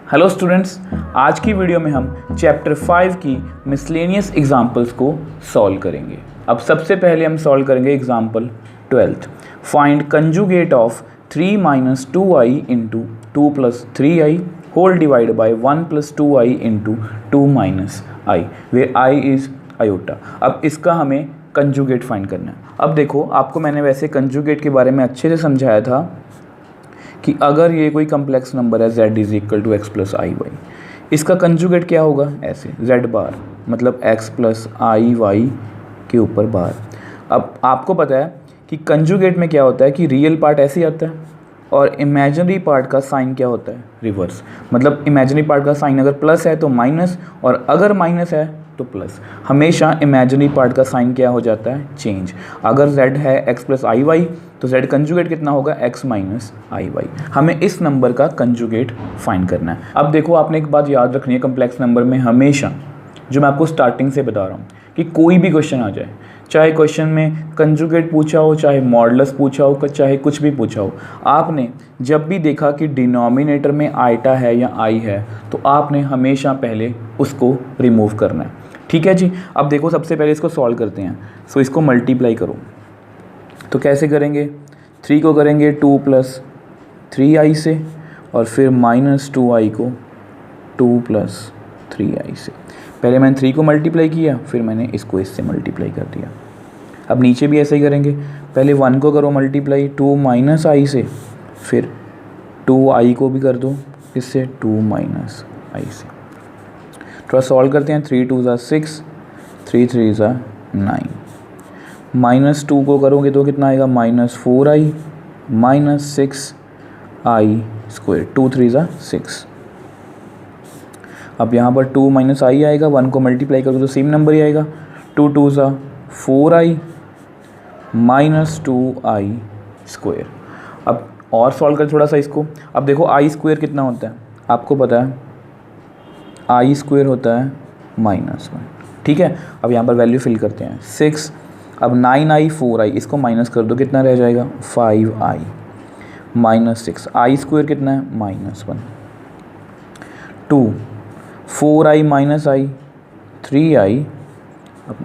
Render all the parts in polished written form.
Hello students, आज की video में हम चैप्टर 5 की मिसलेनियस एग्जाम्पल्स को सॉल्व करेंगे। अब सबसे पहले हम सॉल्व करेंगे example 12। Find conjugate of 3 minus 2i into 2 plus 3i whole divide by 1 plus 2i into 2 minus i, where i is iota. अब इसका हमें कंजुगेट फाइंड करना है। अब देखो, आपको मैंने वैसे कंजुगेट के बारे में अच्छे से समझाया था कि अगर ये कोई कम्प्लेक्स नंबर है z is equal to x plus i y, इसका कंजुगेट क्या होगा? ऐसे z बार मतलब x प्लस आई वाई के ऊपर बार। अब आपको पता है कि कंजुगेट में क्या होता है कि रियल पार्ट ऐसे ही आता है और इमेजिनरी पार्ट का साइन क्या होता है? रिवर्स। मतलब इमेजिनरी पार्ट का साइन अगर प्लस है तो माइनस, और अगर माइनस है तो प्लस। हमेशा इमेजिनरी पार्ट का साइन क्या हो जाता है? चेंज। अगर z है x प्लस आई वाई तो z कंजुगेट कितना होगा? x minus i Y. हमें इस नंबर का कंजुगेट फाइंड करना है। अब देखो, आपने एक बात याद रखनी है कम्प्लेक्स नंबर में हमेशा, जो मैं आपको स्टार्टिंग से बता रहा हूँ, कि कोई भी क्वेश्चन आ जाए, चाहे क्वेश्चन में कंजुगेट पूछा हो, चाहे मॉडुलस पूछा हो, चाहे कुछ भी पूछा हो, आपने जब भी देखा कि डिनोमिनेटर में आइटा है या आई है तो आपने हमेशा पहले उसको रिमूव करना है। ठीक है जी। अब देखो, सबसे पहले इसको सॉल्व करते हैं। सो इसको मल्टीप्लाई करो, तो कैसे करेंगे? 3 को करेंगे 2 प्लस 3i से, और फिर माइनस 2i को 2 प्लस 3i से। पहले मैंने 3 को मल्टीप्लाई किया, फिर मैंने इसको इससे मल्टीप्लाई कर दिया। अब नीचे भी ऐसे ही करेंगे, पहले 1 को करो मल्टीप्लाई 2 माइनस आई से, फिर 2i को भी कर दो इससे 2 माइनस आई से। थोड़ा सॉल्व करते हैं। 3 2 6, 3 3 9। माइनस 2 को करोगे तो कितना आएगा? Minus 4i minus 6i square. 2 3 6। अब यहाँ पर 2 माइनस आई आएगा, 1 को मल्टीप्लाई करोगे तो सेम नंबर ही आएगा। 2 2 4i माइनस 2i स्क्वायर। अब और सॉल्व कर थोड़ा सा इसको। अब देखो, आई स्क्वायर कितना होता है आपको पता है? आई स्क्वायर होता है -1। ठीक है। अब यहाँ पर वैल्यू फिल करते हैं 6। अब 9i 4i, इसको माइनस कर दो, कितना रह जाएगा? 5i minus 6। आई स्क्वायर कितना है? -1। 2 4i माइनस आई 3i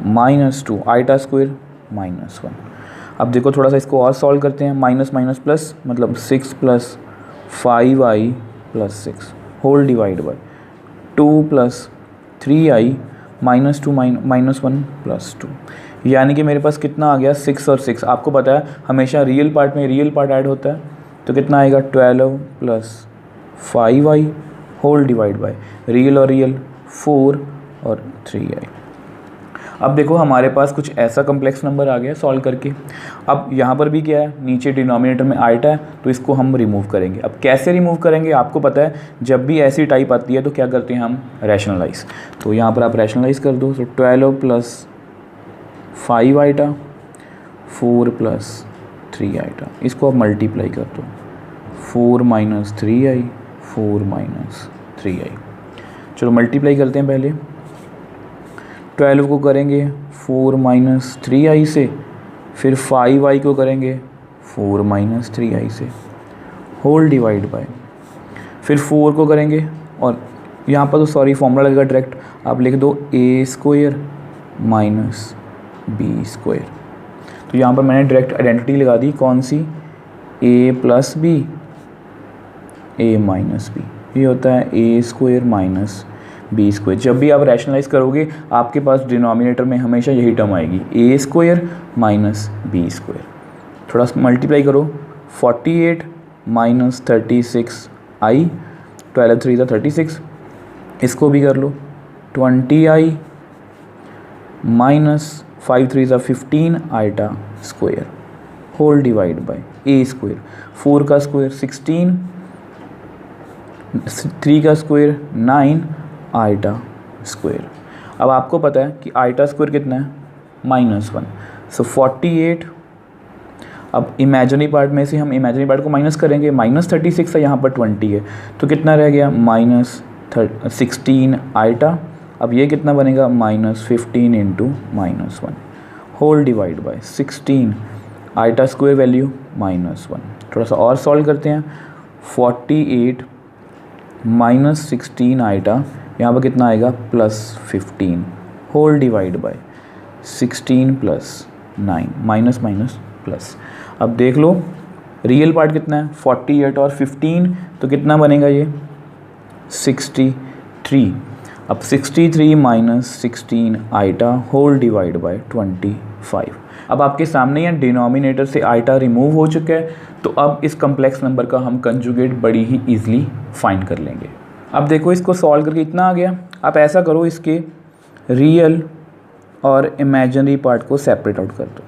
माइनस 2 आइटा स्क्वायर -1। अब देखो, थोड़ा सा इसको और सॉल्व करते हैं। माइनस माइनस प्लस मतलब 6 plus 5i plus 6 whole divide by 2 plus 3i minus 2 minus 1 plus 2। यानी कि मेरे पास कितना आ गया? 6 और 6। आपको पता है हमेशा रियल पार्ट में रियल पार्ट ऐड होता है, तो कितना आएगा? 12 plus 5i whole divide by real और रियल 4 और 3i। अब देखो, हमारे पास कुछ ऐसा कम्प्लेक्स नंबर आ गया सॉल्व करके। अब यहाँ पर भी क्या है? नीचे डिनोमिनेटर में आइटा है, तो इसको हम रिमूव करेंगे। अब कैसे रिमूव करेंगे? आपको पता है जब भी ऐसी टाइप आती है तो क्या करते हैं हम? रैशनलाइज। तो यहाँ पर आप रैशनलाइज कर दो। तो 12 प्लस 5 आइटा 4 प्लस 3 आइटा, इसको आप मल्टीप्लाई कर दो। 4 माइनस 3i 4 माइनस 3i। चलो मल्टीप्लाई करते हैं। पहले 12 को करेंगे 4 माइनस 3i से, फिर 5i को करेंगे 4 माइनस 3i से होल डिवाइड बाय, फिर 4 को करेंगे, और यहाँ पर तो सॉरी फॉर्मूला लगेगा डायरेक्ट, आप लिख दो a square minus b square. तो यहाँ पर मैंने डायरेक्ट आइडेंटिटी लगा दी, कौन सी? a plus b a minus b. ये होता है a square minus b square. जब भी आप रैशनलाइज करोगे आपके पास डिनोमिनेटर में हमेशा यही टर्म आएगी, a square minus b square. थोड़ा मल्टीप्लाई करो। 48 माइनस 36i, 12 3 36, इसको भी कर लो। 20i minus 5 3 15 iota square whole divide by a square. 4 का स्क्वायर 16, 3 का स्क्वायर 9 आइटा स्क्वायर। अब आपको पता है कि आइटा स्क्वायर कितना है? -1। सो 48। अब इमेजिनरी पार्ट में से हम इमेजिनरी पार्ट को माइनस करेंगे। -36 है, यहाँ पर 20 है, तो कितना रह गया? -16 आइटा। अब ये कितना बनेगा? -15 into -1 whole divide by 16 iota square value -1। थोड़ा सा और सॉल्व करते हैं। 48 माइनस 16 आइटा, यहाँ पर कितना आएगा plus 15 whole divide by 16 plus 9 minus minus plus. अब देख लो रियल पार्ट कितना है 48 और 15, तो कितना बनेगा ये 63। अब 63 minus 16 iota whole divide by 25। अब आपके सामने यहाँ डिनोमिनेटर से आइटा रिमूव हो चुका है, तो अब इस कम्प्लेक्स नंबर का हम कंजुगेट बड़ी ही ईजिली फाइंड कर लेंगे। अब देखो इसको सॉल्व करके इतना आ गया। आप ऐसा करो इसके रियल और इमेजिनरी पार्ट को सेपरेट आउट कर दो।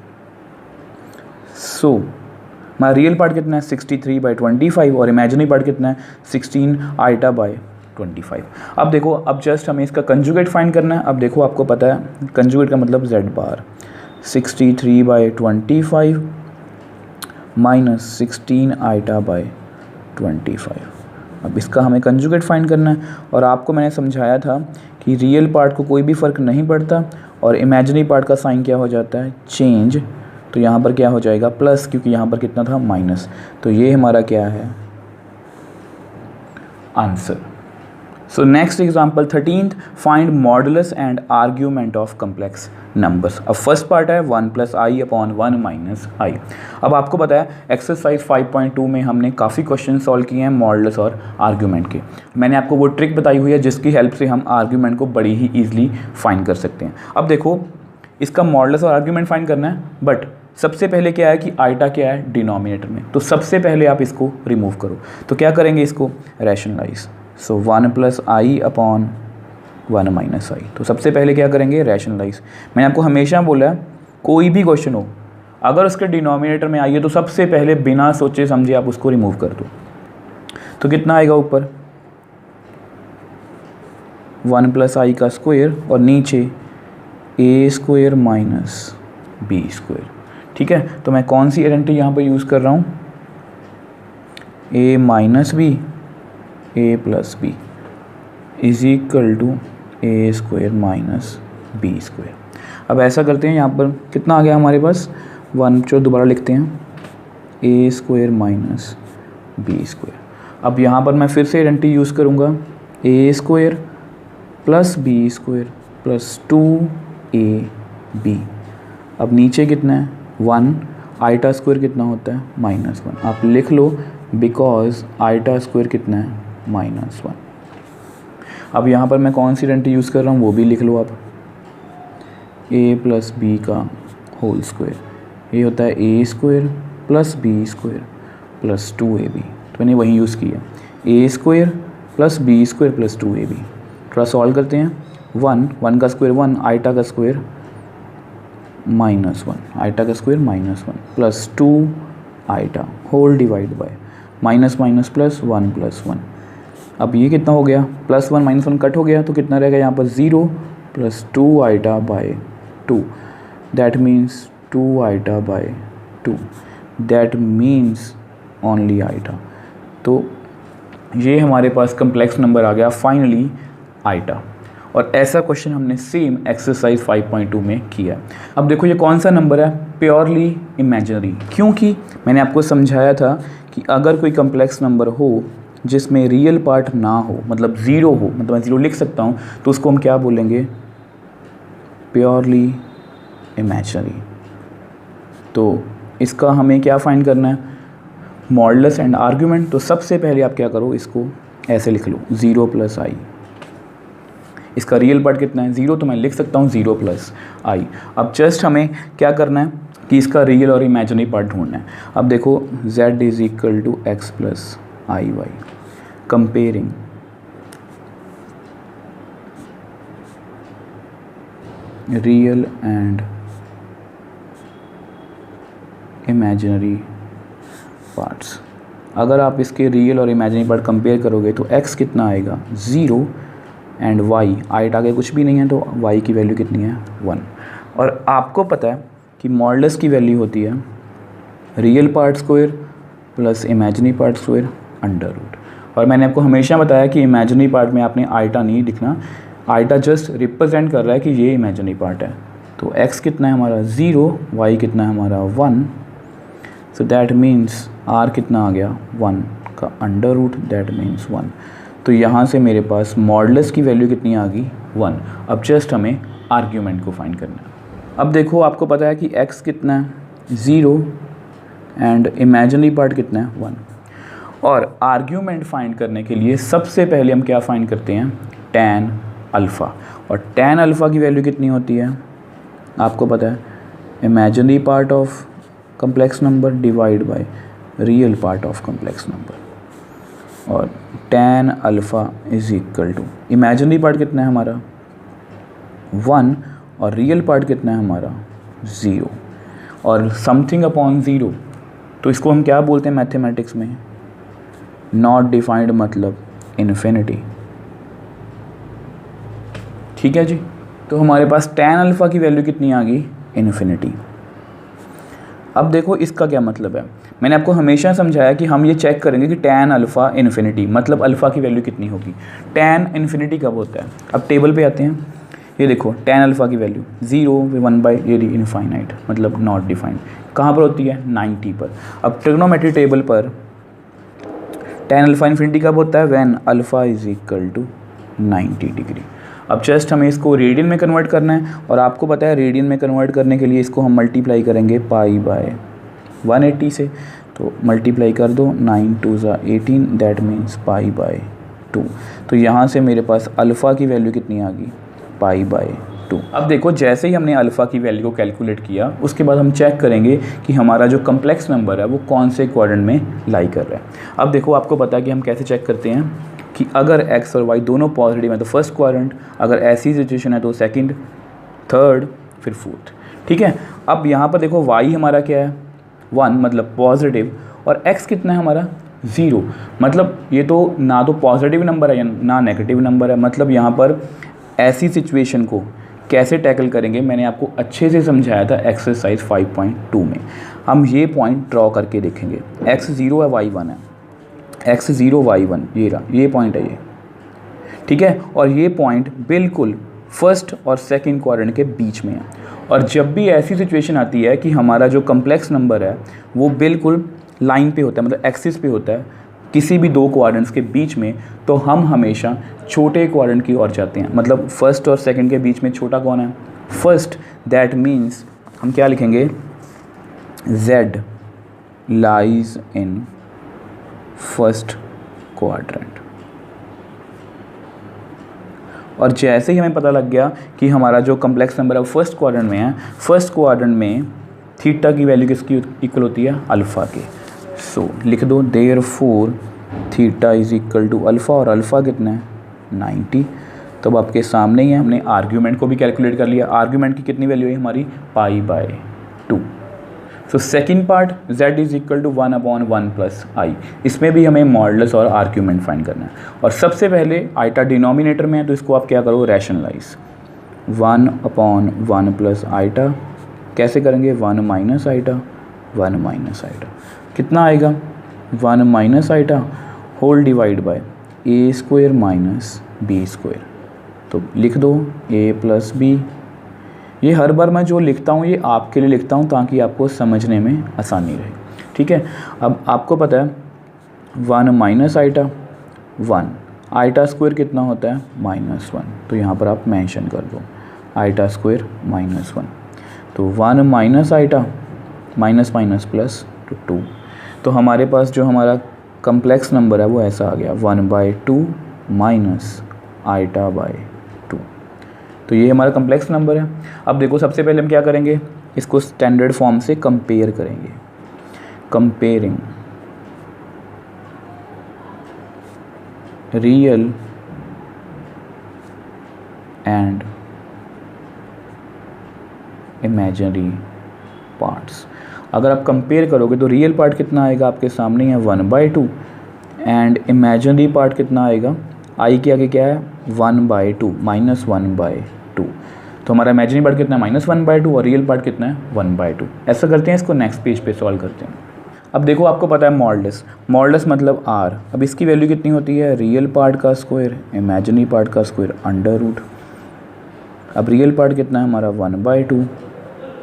सो हमारा रियल पार्ट कितना है 63/25 और इमेजिनरी पार्ट कितना है 16 आइटा बाय 25। अब देखो अब जस्ट हमें इसका कंजुगेट फाइंड करना है। अब देखो आपको पता है कंजुगेट का मतलब z बार 63/25 माइनस 16 आइटा बाय 25। अब इसका हमें कंजुगेट फाइंड करना है और आपको मैंने समझाया था कि रियल पार्ट को कोई भी फ़र्क नहीं पड़ता और इमेजिनरी पार्ट का साइन क्या हो जाता है चेंज। तो यहाँ पर क्या हो जाएगा प्लस, क्योंकि यहाँ पर कितना था माइनस। तो ये हमारा क्या है answer. So next example 13th, find modulus and argument of complex numbers. अब फर्स्ट पार्ट है 1 + i अपॉन 1 माइनस i। अब आपको पता है एक्सरसाइज 5.2 में हमने काफ़ी क्वेश्चन सॉल्व किए हैं मॉडुलस और आर्ग्यूमेंट के। मैंने आपको वो ट्रिक बताई हुई है जिसकी हेल्प से हम आर्ग्यूमेंट को बड़ी ही ईजिली फाइंड कर सकते हैं। अब देखो इसका मॉडुलस और आर्ग्यूमेंट फाइंड करना है, बट सबसे पहले क्या है कि आइटा क्या है डिनोमिनेटर में, तो सबसे पहले आप इसको रिमूव करो। तो क्या करेंगे इसको rationalise. So 1 + i upon 1 minus i। तो सबसे पहले क्या करेंगे रैशनलाइज। मैंने आपको हमेशा बोला है कोई भी क्वेश्चन हो अगर उसके डिनोमिनेटर में आइए तो सबसे पहले बिना सोचे समझे आप उसको रिमूव कर दो। तो कितना आएगा ऊपर 1 + i का स्क्वायर और नीचे a² माइनस b²। ठीक है, तो मैं कौन सी आइडेंटिटी यहाँ पर यूज़ कर रहा हूँ a minus b a + b is equal to a² minus b²। अब ऐसा करते हैं यहाँ पर कितना आ गया हमारे पास 1, जो दोबारा लिखते हैं a² माइनस b²। अब यहाँ पर मैं फिर से आइडेंटिटी यूज़ करूँगा a² + b² + 2ab। अब नीचे कितना है 1, आइटा स्क्वायर कितना होता है -1। आप लिख लो बिकॉज आइटा स्क्वायर कितना है -1। अब यहाँ पर मैं कौन सी आइडेंटिटी यूज़ कर रहा हूँ वो भी लिख लो आप a + b का होल स्क्वायर। ये होता है a² + b² + 2ab। तो मैंने वही यूज़ किया a² + b² + 2ab। थोड़ा सॉल्व करते हैं 1 का स्क्वायर 1, आइटा का स्क्वायर -1, आइटा का square -1 + 2 iota whole divide by minus minus plus 1 + 1। अब ये कितना हो गया +1 - 1 कट हो गया, तो कितना रहेगा यहाँ पर 0 + 2 iota by 2। That means 2 iota by 2, that means only iota. तो ये हमारे पास कम्प्लेक्स नंबर आ गया फाइनली आइटा। और ऐसा क्वेश्चन हमने सेम एक्सरसाइज 5.2 में किया। अब देखो ये कौन सा नंबर है प्योरली इमेजिनरी, क्योंकि मैंने आपको समझाया था कि अगर कोई कम्प्लेक्स नंबर हो जिसमें रियल पार्ट ना हो, मतलब ज़ीरो हो, मतलब मैं ज़ीरो लिख सकता हूँ, तो उसको हम क्या बोलेंगे प्योरली इमेजिनरी। तो इसका हमें क्या फाइंड करना है मॉडुलस एंड आर्ग्यूमेंट। तो सबसे पहले आप क्या करो इसको ऐसे लिख लो 0 + i। इसका रियल पार्ट कितना है 0, तो मैं लिख सकता हूँ 0 + i। अब जस्ट हमें क्या करना है कि इसका रियल और इमेजिनरी पार्ट ढूंढना है। अब देखो z = x + iy comparing real and imaginary parts. अगर आप इसके रियल और इमेजिनरी पार्ट कंपेयर करोगे तो x कितना आएगा 0 एंड y आइट आगे कुछ भी नहीं है, तो y की वैल्यू कितनी है 1। और आपको पता है कि मॉडुलस की वैल्यू होती है real part square plus imaginary part square √। और मैंने आपको हमेशा बताया कि इमेजिनरी पार्ट में आपने आइटा नहीं लिखना, आइटा जस्ट रिप्रेजेंट कर रहा है कि ये इमेजिनरी पार्ट है। तो x कितना है हमारा 0, y कितना है हमारा 1, सो दैट मीन्स r कितना आ गया 1 का √, दैट मीन्स 1। तो यहाँ से मेरे पास मॉडुलस की वैल्यू कितनी आ गई 1। अब जस्ट हमें आर्ग्यूमेंट को फाइंड करना है। अब देखो आपको पता है कि x कितना है 0 एंड इमेजिनरी पार्ट कितना है 1। और आर्ग्यूमेंट फाइंड करने के लिए सबसे पहले हम क्या फाइंड करते हैं tan अल्फ़ा। और tan अल्फ़ा की वैल्यू कितनी होती है आपको पता है imaginary part of complex number divide by real part of complex number. और tan alpha is equal to imaginary part कितना है हमारा 1 और रियल पार्ट कितना है हमारा 0 और समथिंग अपॉन 0। तो इसको हम क्या बोलते हैं मैथमेटिक्स में नॉट डिफाइंड मतलब इन्फिनिटी। ठीक है जी। तो हमारे पास tan अल्फ़ा की वैल्यू कितनी आ गई इन्फिनिटी। अब देखो इसका क्या मतलब है, मैंने आपको हमेशा समझाया कि हम ये चेक करेंगे कि tan अल्फ़ा इन्फिनिटी मतलब अल्फ़ा की वैल्यू कितनी होगी। tan इन्फिनिटी कब होता है, अब टेबल पे आते हैं। ये देखो tan अल्फ़ा की वैल्यू 0 1 बाई इनफाइनाइट मतलब नॉट डिफाइंड कहाँ पर होती है 90 पर। अब ट्रिग्नोमेट्री टेबल पर tan अल्फ़ा इन्फिनिटी कब होता है when alpha is equal to 90 degree. अब जस्ट हमें इसको रेडियन में कन्वर्ट करना है और आपको पता है रेडियन में कन्वर्ट करने के लिए इसको हम मल्टीप्लाई करेंगे पाई बाय 180 से। तो मल्टीप्लाई कर दो 9 2 18 दैट मीन्स पाई बाय 2। तो यहाँ से मेरे पास अल्फ़ा की वैल्यू कितनी आ गई पाई बाय 2। अब देखो जैसे ही हमने अल्फ़ा की वैल्यू को कैलकुलेट किया उसके बाद हम चेक करेंगे कि हमारा जो कम्प्लेक्स नंबर है वो कौन से क्वाड्रेंट में लाई कर रहा है। अब देखो आपको पता है कि हम कैसे चेक करते हैं कि अगर x और y दोनों पॉजिटिव हैं तो फर्स्ट क्वाड्रेंट, अगर ऐसी सिचुएशन है तो सेकंड, थर्ड, फिर फोर्थ। ठीक है। अब यहाँ पर देखो y हमारा क्या है 1 मतलब पॉजिटिव और x कितना है हमारा 0 मतलब ये तो ना तो पॉजिटिव नंबर है ना नेगेटिव नंबर है। मतलब यहाँ पर ऐसी सिचुएशन को कैसे टैकल करेंगे मैंने आपको अच्छे से समझाया था एक्सरसाइज 5.2 में। हम ये पॉइंट ड्रॉ करके देखेंगे x 0 है y 1 है, x 0 y 1 ये रहा, ये पॉइंट है ये। ठीक है। और ये पॉइंट बिल्कुल फर्स्ट और सेकंड क्वाड्रेंट के बीच में है। और जब भी ऐसी सिचुएशन आती है कि हमारा जो कम्प्लेक्स नंबर है वो बिल्कुल लाइन पे होता है मतलब एक्सिस पे होता है किसी भी दो क्वाड्रेंट्स के बीच में, तो हम हमेशा छोटे क्वाड्रेंट की ओर जाते हैं। मतलब फर्स्ट और सेकंड के बीच में छोटा कौन है फर्स्ट, दैट मीन्स हम क्या लिखेंगे z lies in first quadrant. और जैसे ही हमें पता लग गया कि हमारा जो कम्प्लेक्स नंबर है वो फर्स्ट क्वाड्रेंट में है, फर्स्ट क्वाड्रेंट में थीटा की वैल्यू किसकी इक्वल होती है अल्फ़ा के। सो लिख दो therefore theta is equal to alpha और अल्फ़ा कितना है 90। तो अब आपके सामने ही है, हमने आर्ग्यूमेंट को भी कैलकुलेट कर लिया। आर्ग्यूमेंट की कितनी वैल्यू है हमारी pi by 2। So second part z is equal to 1/1 plus i. इसमें भी हमें मॉडुलस और आर्ग्यूमेंट फाइंड करना है। और सबसे पहले आइटा डिनोमिनेटर में है तो इसको आप क्या करो रैशनलाइज 1/1 प्लस आइटा कैसे करेंगे 1 माइनस आइटा 1 माइनस आइटा कितना आएगा 1 minus iota whole divide by a square minus b square. तो लिख दो a प्लस बी। ये हर बार मैं जो लिखता हूँ ये आपके लिए लिखता हूँ ताकि आपको समझने में आसानी रहे। ठीक है। अब आपको पता है 1 माइनस आइटा 1 आइटा स्क्वायर कितना होता है -1। तो यहाँ पर आप मेंशन कर दो आइटा स्क्वायर -1। तो 1 minus iota minus minus plus तो 2। तो हमारे पास जो हमारा कम्प्लेक्स नंबर है वो ऐसा आ गया 1/2 माइनस आइटा बाय 2। तो ये हमारा कम्प्लेक्स नंबर है। अब देखो सबसे पहले हम क्या करेंगे इसको स्टैंडर्ड फॉर्म से कंपेयर करेंगे। Comparing real and imaginary parts. अगर आप कंपेयर करोगे तो रियल पार्ट कितना आएगा आपके सामने है 1/2 एंड इमेजिनरी पार्ट कितना आएगा आई के आगे क्या है 1/2 -1/2। तो हमारा इमेजिनरी पार्ट कितना है -1/2 और रियल पार्ट कितना है 1/2। ऐसा करते हैं इसको नेक्स्ट पेज पे सॉल्व करते हैं। अब देखो आपको पता है मॉडुलस मतलब r। अब इसकी वैल्यू कितनी होती है रियल पार्ट का स्क्वायर इमेजिनरी पार्ट का स्क्वायर √। अब रियल पार्ट कितना है हमारा 1/2,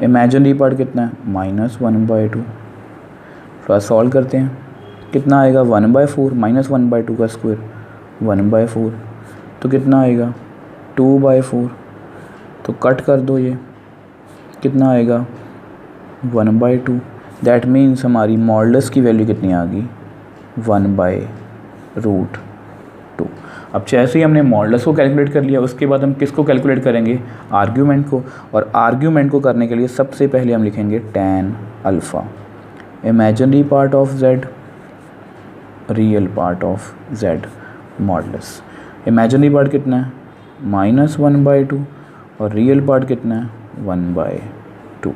इमेजिनरी पार्ट कितना है -1/2। थोड़ा सॉल्व करते हैं कितना आएगा 1/4 -1/2 का स्क्वायर 1/4, तो कितना आएगा 2/4, तो कट कर दो, ये कितना आएगा 1/2। दैट मीन्स हमारी मॉडुलस की वैल्यू कितनी आ गई 1/√2। अब जैसे ही हमने मॉडुलस को कैलकुलेट कर लिया, उसके बाद हम किसको कैलकुलेट करेंगे, आर्ग्यूमेंट को। और आर्ग्यूमेंट को करने के लिए सबसे पहले हम लिखेंगे tan alpha, imaginary part of z, real part of z modulus. Imaginary part कितना है -1/2 और रियल पार्ट कितना है 1/2।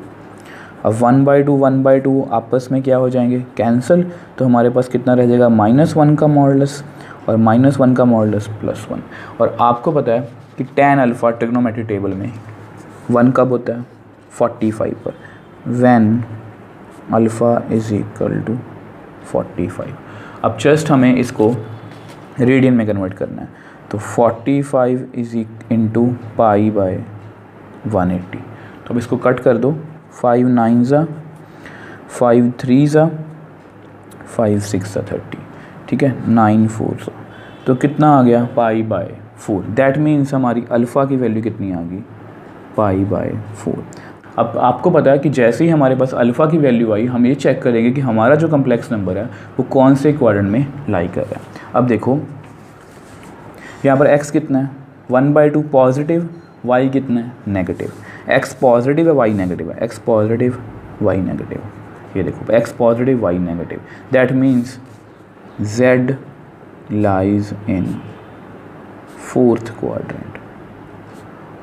अब 1/2 आपस में क्या हो जाएंगे, कैंसिल, तो हमारे पास कितना रह जाएगा -1 का मॉडुलस और -1 का मॉडुलस +1। और आपको पता है कि tan अल्फ़ा ट्रिग्नोमेट्री टेबल में 1 कब होता है 45 पर, when alpha is equal to 45। अब जस्ट हमें इसको रेडियन में कन्वर्ट करना है, तो 45 इज इंटू π/180। तो अब इसको कट कर दो, 5 9 ज़ा 5 3 ज़ा 5 6 ज़ा 30, ठीक है, 9 4 ज़ा, तो कितना आ गया π/4। दैट मीन्स हमारी अल्फ़ा की वैल्यू कितनी आ गई π/4। अब आपको पता है कि जैसे ही हमारे पास अल्फ़ा की वैल्यू आई, हम ये चेक करेंगे कि हमारा जो कम्प्लेक्स नंबर है वो कौन से क्वाड्रेंट में लाई कर रहा है। अब देखो यहाँ पर x कितना है 1/2 पॉजिटिव, y कितना है नेगेटिव। x पॉजिटिव है, y नेगेटिव है, x पॉजिटिव y नेगेटिव, ये देखो x positive y negative. That means z lies in 4th quadrant.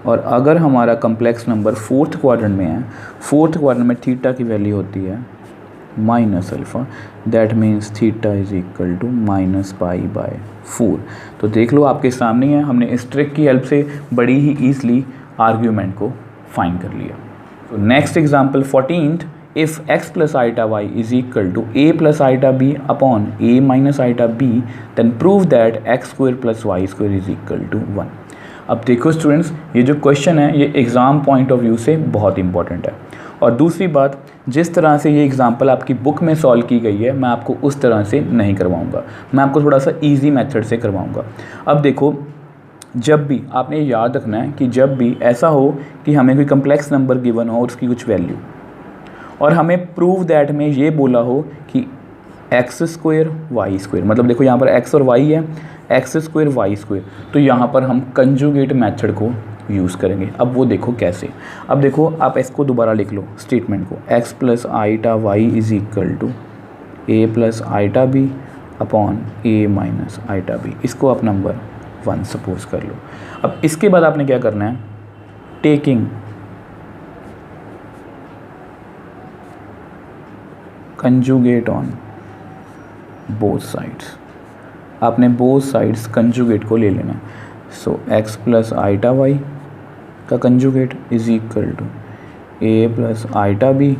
और अगर हमारा कम्प्लेक्स नंबर 4th क्वाड्रेंट में है, 4th क्वाड्रेंट में थीटा की वैल्यू होती है -अल्फ़ा, that means theta is equal to -π/4। तो देख लो आपके सामने है, हमने इस ट्रिक की हेल्प से बड़ी ही ईजली आर्ग्यूमेंट को फाइंड कर लिया। तो next example 14th, if x plus iota y is equal to a plus iota b upon a minus iota b, then prove that x² plus y² is equal to 1। अब देखो students, ये जो question है ये exam point of view से बहुत important है। और दूसरी बात, जिस तरह से ये एग्जांपल आपकी बुक में सॉल्व की गई है, मैं आपको उस तरह से नहीं करवाऊंगा, मैं आपको थोड़ा सा इजी मेथड से करवाऊंगा। अब देखो, जब भी आपने याद रखना है कि जब भी ऐसा हो कि हमें कोई कम्प्लेक्स नंबर गिवन हो और उसकी कुछ वैल्यू, और हमें प्रूव दैट में ये बोला हो कि x² y², मतलब देखो यहाँ पर x और y है, x² y², तो यहाँ पर हम कंजुगेट मेथड को यूज़ करेंगे। अब वो देखो कैसे। अब देखो आप इसको दोबारा लिख लो स्टेटमेंट को, x plus iota y is equal to a plus iota b upon a minus iota b. इसको आप नंबर 1 सपोज कर लो। अब इसके बाद आपने क्या करना है, taking conjugate on both sides, आपने बोथ साइड्स कंजुगेट को ले लेना है। सो x प्लस आइटा वाई का conjugate is equal to a plus iota b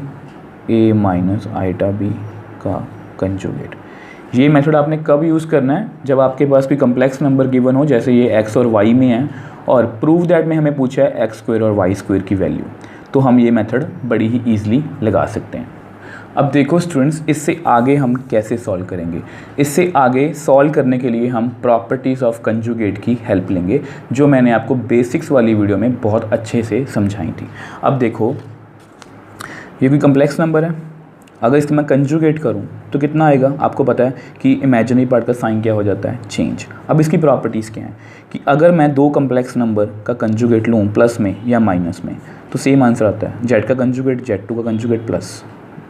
a minus iota b का कंजुगेट। ये मेथड आपने कब यूज़ करना है, जब आपके पास कोई कम्प्लेक्स नंबर गिवन हो, जैसे ये x और y में है, और प्रूव दैट में हमें पूछा है x² और y² की वैल्यू, तो हम ये मेथड बड़ी ही ईजिली लगा सकते हैं। अब देखो स्टूडेंट्स, इससे आगे हम कैसे सॉल्व करेंगे। इससे आगे सॉल्व करने के लिए हम प्रॉपर्टीज़ ऑफ कंजुगेट की हेल्प लेंगे, जो मैंने आपको बेसिक्स वाली वीडियो में बहुत अच्छे से समझाई थी। अब देखो, ये कोई कम्प्लेक्स नंबर है, अगर इसको मैं कंजुगेट करूं तो कितना आएगा। आपको पता है कि इमेजिनरी पार्ट का साइन क्या हो जाता है, चेंज। अब इसकी प्रॉपर्टीज़ क्या हैं कि अगर मैं दो कम्प्लेक्स नंबर का कंजुगेट लूँ प्लस में या माइनस में, तो सेम आंसर आता है। जेड का कंजुगेट Z2 का कंजुगेट प्लस,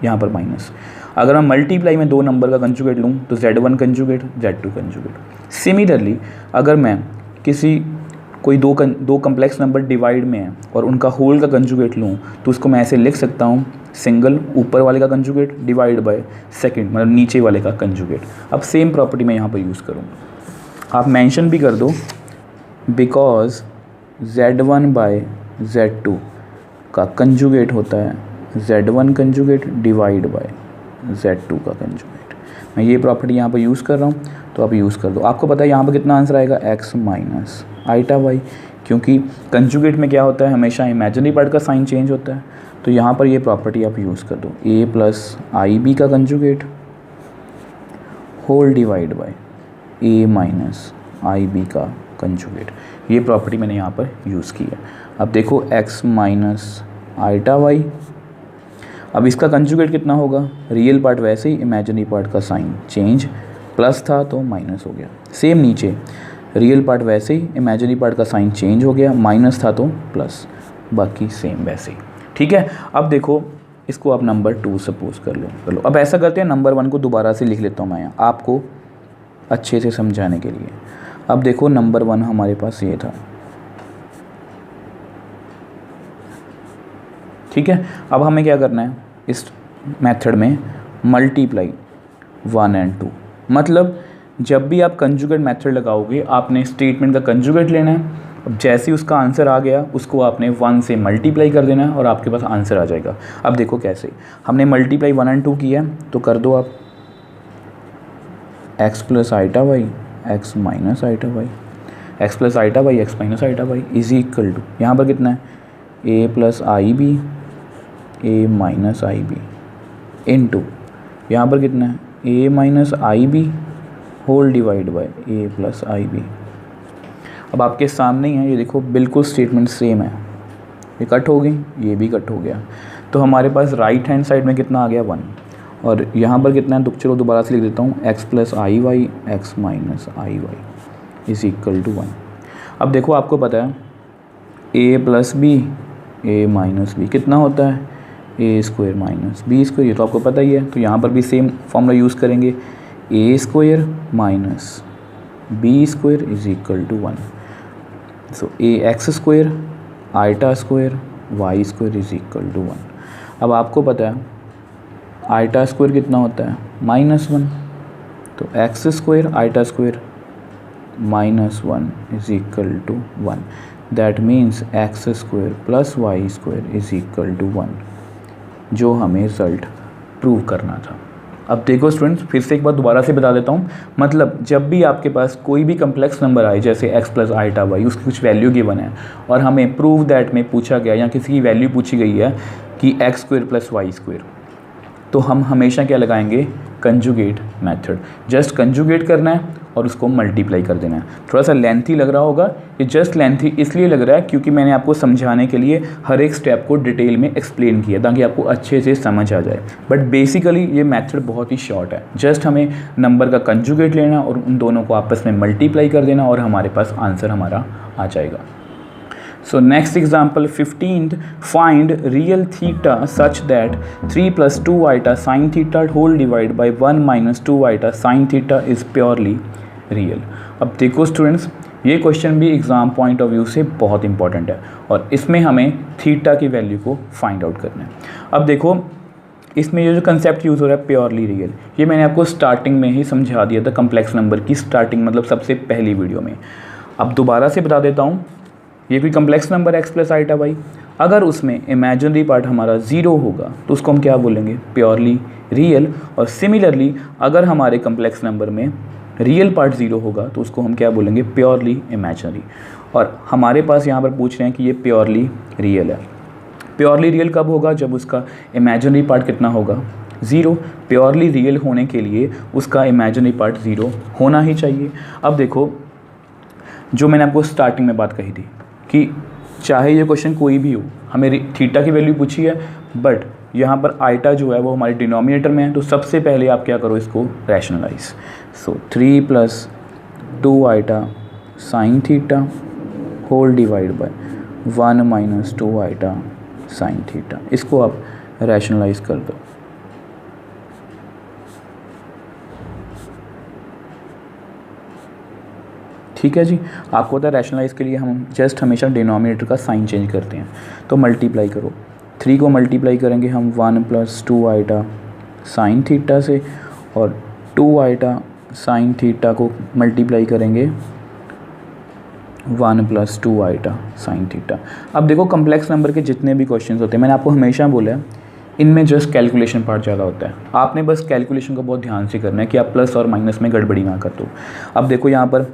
यहाँ पर माइनस। अगर मैं मल्टीप्लाई में दो नंबर का कंजुगेट लूँ तो Z1 conjugate Z2 conjugate. Similarly अगर मैं कोई दो कम्प्लेक्स नंबर डिवाइड में है और उनका होल का कंजुगेट लूँ तो उसको मैं ऐसे लिख सकता हूँ, सिंगल ऊपर वाले का कंजुगेट डिवाइड बाय सेकंड, मतलब नीचे वाले का कंजुगेट। अब सेम प्रॉपर्टी मैं यहाँ पर यूज़ करूँगा, आप मेंशन भी कर दो, बिकॉज Z1 बाय Z2 का कंजुगेट होता है Z1 conjugate divide by Z2 का कंजुगेट। मैं ये प्रॉपर्टी यहाँ पर यूज़ कर रहा हूँ, तो आप यूज़ कर दो। आपको पता है यहाँ पर कितना आंसर आएगा, x माइनस आइटा वाई, क्योंकि कंजुगेट में क्या होता है, हमेशा इमेजिनरी पार्ट का साइन चेंज होता है। तो यहाँ पर ये प्रॉपर्टी आप यूज़ कर दो, a प्लस आई का conjugate whole divide by a minus i b का कंजुगेट। ये प्रॉपर्टी मैंने यहाँ पर यूज़ की है। अब देखो x माइनस आइटा वाई, अब इसका कंजुगेट कितना होगा, रियल पार्ट वैसे ही, इमेजिनरी पार्ट का साइन चेंज, प्लस था तो माइनस हो गया। सेम नीचे रियल पार्ट वैसे ही, इमेजिनरी पार्ट का साइन चेंज हो गया, माइनस था तो प्लस, बाकी सेम वैसे ही। ठीक है, अब देखो इसको आप नंबर 2 सपोज कर लो। चलो अब ऐसा करते हैं, नंबर 1 को दोबारा से लिख लेता हूँ मैं यहाँ आपको अच्छे से समझाने के लिए। अब देखो नंबर 1 हमारे पास ये था, ठीक है। अब हमें क्या करना है, इस मेथड में मल्टीप्लाई 1 और 2, मतलब जब भी आप कंजुगेट मेथड लगाओगे आपने स्टेटमेंट का कंजुगेट लेना है। अब जैसे ही उसका आंसर आ गया उसको आपने 1 से मल्टीप्लाई कर देना है और आपके पास आंसर आ जाएगा। अब देखो कैसे, हमने मल्टीप्लाई 1 और 2 किया है तो कर दो आप, x plus iota y x minus iota y, x plus iota y x minus iota y is equal to, यहाँ पर कितना है, a plus i b a minus i b into, यहाँ पर कितना है, a minus i b whole divide by a plus i b. अब आपके सामने ही है, ये देखो बिल्कुल स्टेटमेंट सेम है, ये कट हो गई, ये भी कट हो गया, तो हमारे पास राइट हैंड साइड में कितना आ गया 1, और यहाँ पर कितना है, चलो दोबारा से लिख देता हूँ, x plus i y x minus i y is equal to 1। अब देखो आपको पता है a plus b a minus b कितना होता है, a square minus b square, ये तो आपको पता ही है। तो यहाँ पर भी सेम फॉर्मूला यूज़ करेंगे, a square minus b square is equal to 1। So a x square iota square y square is equal to 1। अब आपको पता है आइटा स्क्वायर कितना होता है, -1, तो x square iota square -1 is equal to 1, that means x square plus y square is equal to 1, जो हमें रिजल्ट प्रूव करना था। अब देखो स्टूडेंट्स, फिर से एक बार दोबारा से बता देता हूँ, मतलब जब भी आपके पास कोई भी कम्प्लेक्स नंबर आए, जैसे x प्लस आइटा वाई, उसकी कुछ वैल्यू गिवन है और हमें प्रूव दैट में पूछा गया या किसी की वैल्यू पूछी गई है कि x square plus y square, तो हम हमेशा क्या लगाएंगे, कंजुगेट मेथड। जस्ट कंजुगेट करना है और उसको मल्टीप्लाई कर देना है। थोड़ा सा लेंथी लग रहा होगा, ये जस्ट लेंथी इसलिए लग रहा है क्योंकि मैंने आपको समझाने के लिए हर एक स्टेप को डिटेल में एक्सप्लेन किया ताकि आपको अच्छे से समझ आ जाए। बट बेसिकली ये मेथड बहुत ही शॉर्ट है, जस्ट हमें नंबर का कंजुगेट लेना और उन दोनों को आपस में मल्टीप्लाई कर देना और हमारे पास आंसर हमारा आ जाएगा। So next example 15th, find real theta such that 3 plus 2 iota sin theta whole divided by 1 minus 2 iota sin theta is purely real। अब देखो स्टूडेंट्स, ये क्वेश्चन भी एग्ज़ाम पॉइंट ऑफ व्यू से बहुत इंपॉर्टेंट है और इसमें हमें थीटा की वैल्यू को फाइंड आउट करना है। अब देखो इसमें ये जो कंसेप्ट यूज़ हो रहा है प्योरली रियल, ये मैंने आपको स्टार्टिंग में ही समझा दिया था, कम्प्लेक्स नंबर की स्टार्टिंग मतलब सबसे पहली वीडियो में। अब दोबारा से बता देता हूँ, ये कोई complex number x plus iota y, अगर उसमें इमेजिनरी पार्ट हमारा 0 होगा तो उसको हम क्या बोलेंगे, प्योरली रियल। और सिमिलरली अगर हमारे कम्प्लेक्स नंबर में रियल पार्ट 0 होगा तो उसको हम क्या बोलेंगे, प्योरली इमेजिनरी। और हमारे पास यहाँ पर पूछ रहे हैं कि ये प्योरली रियल है। प्योरली रियल कब होगा, जब उसका इमेजिनरी पार्ट कितना होगा, 0। प्योरली रियल होने के लिए उसका इमेजिनरी पार्ट 0 होना ही चाहिए। अब देखो जो मैंने आपको स्टार्टिंग में बात कही थी कि चाहे ये क्वेश्चन कोई भी हो, हमें थीटा की वैल्यू पूछी है बट यहाँ पर आइटा जो है वो हमारे डिनोमिनेटर में है, तो सबसे पहले आप क्या करो, इसको rationalise. So 3 plus 2 iota sine theta whole divide by 1 minus 2 iota sine theta, इसको आप रैशनलाइज कर दो। ठीक है जी, आपको पता है रैशनलाइज के लिए हम जस्ट हमेशा डिनोमिनेटर का साइन चेंज करते हैं। तो मल्टीप्लाई करो, 3 को मल्टीप्लाई करेंगे हम 1 प्लस 2 आइटा साइन थीटा से, और 2 आइटा साइन थीटा को मल्टीप्लाई करेंगे 1 प्लस 2 आइटा साइन थीटा। अब देखो कम्प्लेक्स नंबर के जितने भी क्वेश्चंस होते हैं, मैंने आपको हमेशा बोला है इनमें जस्ट कैलकुलेशन पार्ट ज़्यादा होता है। आपने बस कैलकुलेशन को बहुत ध्यान से करना है कि आप प्लस और माइनस में गड़बड़ी ना कर दो। अब देखो यहाँ पर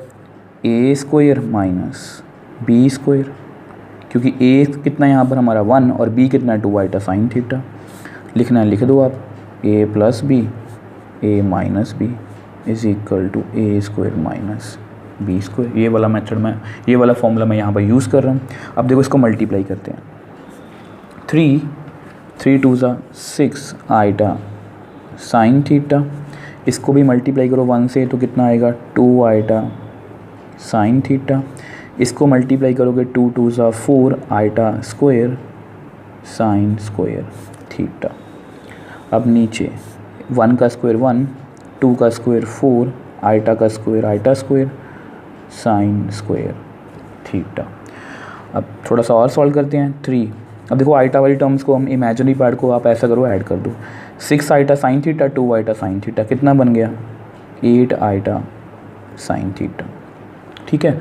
ए स्क्वायर माइनस बी स्क्वायर, क्योंकि ए कितना यहाँ पर हमारा 1 और बी कितना 2 आइटा साइन थीटा, लिखना है लिख दो आप, a plus b a minus b is equal to a square minus b square. ये वाला मेथड में, ये वाला फॉर्मूला मैं यहाँ पर यूज़ कर रहा हूँ। अब देखो इसको मल्टीप्लाई करते हैं। 3 2 6 आइटा साइन थीटा, इसको भी मल्टीप्लाई करो 1 से तो कितना आएगा 2 आइटा साइन थीटा। इसको मल्टीप्लाई करोगे 2 2 4 iota square sine square theta. अब नीचे 1 का स्क्वायर 1, 2 का स्क्वायर 4, आइटा का square iota square sine square theta. अब थोड़ा सा और सॉल्व करते हैं। 3, अब देखो आइटा वाली टर्म्स को हम इमेजिनरी पार्ट को आप ऐसा करो ऐड कर दो। 6 iota sine theta 2 iota sine theta कितना बन गया 8 आइटा साइन थीटा। ठीक है।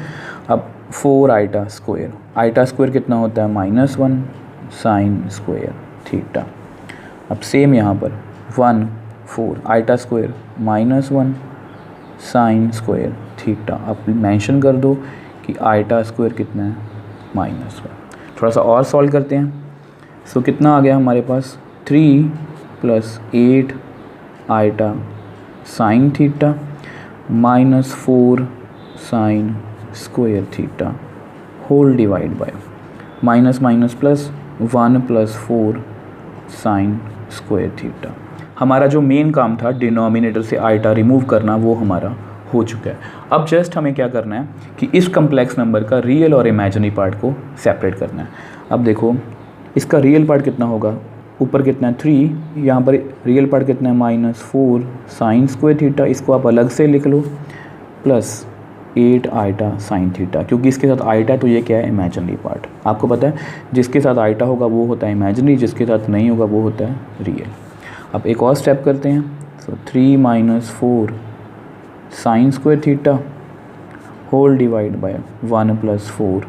अब 4 आइटा स्क्वायर कितना होता है -1 साइन स्क्वायर थीटा। अब सेम यहाँ पर 1 4 iota square -1 sine square theta. अब मेंशन कर दो कि आइटा स्क्वायर कितना है -1। थोड़ा सा और सॉल्व करते हैं। सो कितना आ गया हमारे पास 3 + 8 iota sine theta -4 sine square theta whole divide by minus plus 1 + 4 sine square theta. हमारा जो मेन काम था डिनोमिनेटर से आइटा रिमूव करना वो हमारा हो चुका है। अब जस्ट हमें क्या करना है कि इस कम्प्लेक्स नंबर का रियल और इमेजिनरी पार्ट को सेपरेट करना है। अब देखो इसका रियल पार्ट कितना होगा, ऊपर कितना है 3, यहाँ पर रियल पार्ट कितना है -4 साइन स्क्वायर थीटा। इसको आप अलग से लिख लो प्लस 8 आइटा साइन थीटा, क्योंकि इसके साथ आइटा तो ये क्या है इमेजिनरी पार्ट। आपको पता है जिसके साथ आइटा होगा वो होता है इमेजिनरी, जिसके साथ नहीं होगा वो होता है रियल। अब एक और स्टेप करते हैं। So 3 - 4 sine square theta whole divide by 1 + 4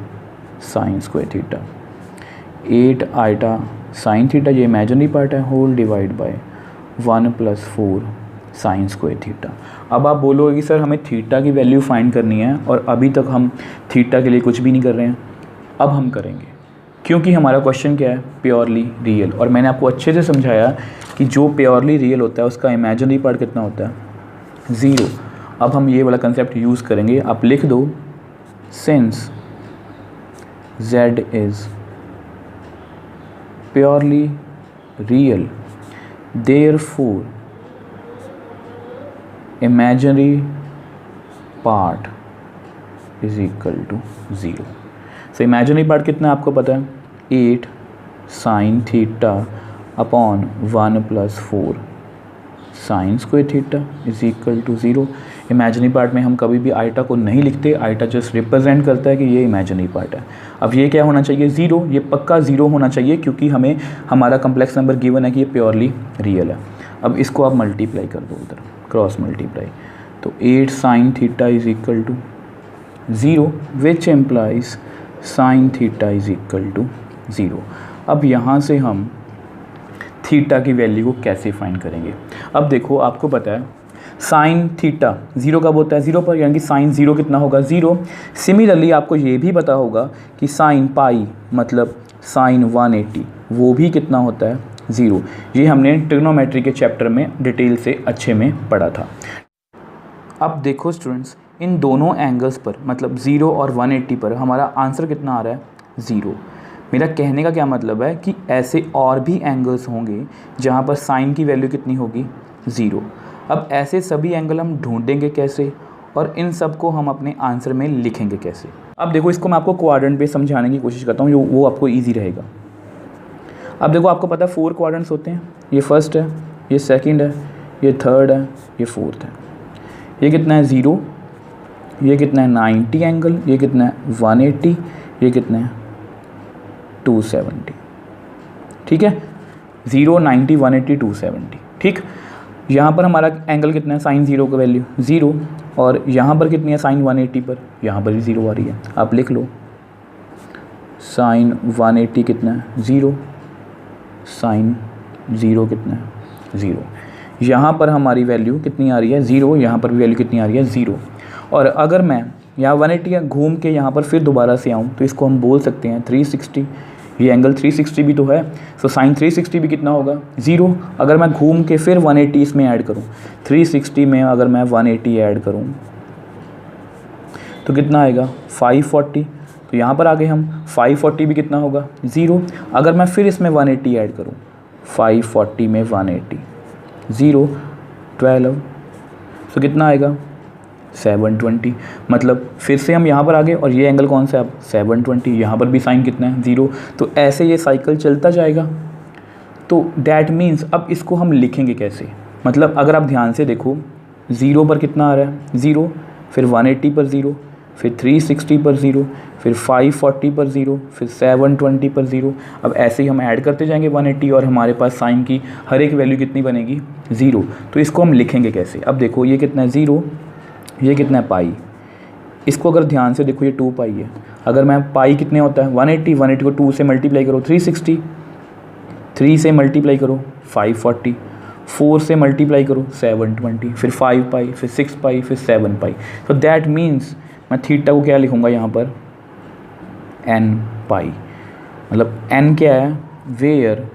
sine square theta. 8 iota sine theta ये इमेजिनरी पार्ट है whole divide by 1 + 4 sine square theta. अब आप बोलोगे कि सर हमें थीटा की वैल्यू फाइंड करनी है और अभी तक हम थीटा के लिए कुछ भी नहीं कर रहे हैं। अब हम करेंगे, क्योंकि हमारा क्वेश्चन क्या है प्योरली रियल, और मैंने आपको अच्छे से समझाया कि जो प्योरली रियल होता है उसका इमेजिनरी पार्ट कितना होता है 0। अब हम ये वाला कंसेप्ट यूज़ करेंगे। आप लिख दो since z is purely real therefore imaginary part is equal to 0। So imaginary part कितना है आपको पता है 8 sine theta upon 1 + 4 sine square theta is equal to 0। Imaginary part में हम कभी भी आइटा को नहीं लिखते, आइटा जस्ट रिप्रेजेंट करता है कि ये इमेजिनरी पार्ट है। अब ये क्या होना चाहिए 0, ये पक्का 0 होना चाहिए क्योंकि हमें हमारा कम्प्लेक्स नंबर गिवन है कि ये प्योरली रियल है। अब इसको आप मल्टीप्लाई कर दो उधर, क्रॉस मल्टीप्लाई, तो 8 sine theta is equal to 0 which implies sine theta is equal to 0। अब यहाँ से हम थीटा की वैल्यू को कैसे फाइंड करेंगे। अब देखो आपको पता है साइन थीटा 0 कब होता है 0 पर, यानी कि साइन 0 कितना होगा 0। सिमिलरली आपको ये भी पता होगा कि साइन पाई मतलब साइन 180 वो भी कितना होता है 0। ये हमने ट्रिग्नोमेट्री के चैप्टर में डिटेल से अच्छे में पढ़ा था। अब देखो स्टूडेंट्स इन दोनों एंगल्स पर मतलब 0 और 180 पर हमारा आंसर कितना आ रहा है 0। मेरा कहने का क्या मतलब है कि ऐसे और भी एंगल्स होंगे जहाँ पर साइन की वैल्यू कितनी होगी 0। अब ऐसे सभी एंगल हम ढूंढेंगे कैसे और इन सब को हम अपने आंसर में लिखेंगे कैसे। अब देखो इसको मैं आपको क्वाड्रेंट पे समझाने की कोशिश करता हूँ, वो आपको ईजी रहेगा। अब देखो आपको पता है 4 क्वाड्रेंट्स होते हैं, ये फर्स्ट है, ये सेकंड है, ये थर्ड है, ये फोर्थ है। ये कितना है 0, ये कितना है 90 एंगल, ये कितना है 180, ये कितना है 270। ठीक है 0 90 180 270। ठीक, यहाँ पर हमारा एंगल कितना है साइन 0 का वैल्यू 0 और यहाँ पर कितनी है साइन 180 पर, यहाँ पर भी 0 आ रही है। आप लिख लो साइन 180 कितना है 0, साइन 0 कितना है 0। यहाँ पर हमारी वैल्यू कितनी आ रही है 0, यहाँ पर भी वैल्यू कितनी आ रही है 0। और अगर मैं यहाँ 180 घूम के यहाँ पर फिर दोबारा से आऊँ तो इसको हम बोल सकते हैं 360। ये एंगल 360 भी तो है, सो साइन 360 भी कितना होगा 0। अगर मैं घूम के फिर 180 इसमें ऐड करूँ, 360 में अगर मैं 180 ऐड करूँ तो कितना आएगा 540। तो यहाँ पर आगे हम 540 भी कितना होगा 0। अगर मैं फिर इसमें 180 ऐड करूँ, 540 में 180 0 12, तो कितना आएगा 720। मतलब फिर से हम यहाँ पर आ गए और ये एंगल कौन सा है अब 720, यहाँ पर भी साइन कितना है 0। तो ऐसे ये साइकिल चलता जाएगा। तो दैट मीन्स अब इसको हम लिखेंगे कैसे, मतलब अगर आप ध्यान से देखो 0 पर कितना आ रहा है 0, फिर 180 पर 0, फिर 360 पर 0, फिर 540 पर 0, फिर 720 पर 0। अब ऐसे ही हम ऐड करते जाएंगे 180 और हमारे पास साइन की हर एक वैल्यू कितनी बनेगी 0। तो इसको हम लिखेंगे कैसे, अब देखो ये कितना है 0, ये कितना है पाई। इसको अगर ध्यान से देखो ये 2 पाई है। अगर मैं पाई कितने होता है 180, 180 को 2 से मल्टीप्लाई करो 360, 3 से मल्टीप्लाई करो 540, 4 से मल्टीप्लाई करो 720, फिर 5 पाई, फिर 6 पाई, फिर 7 पाई। तो दैट मीन्स मैं थीटा को क्या लिखूँगा यहाँ पर n पाई। मतलब n क्या है, where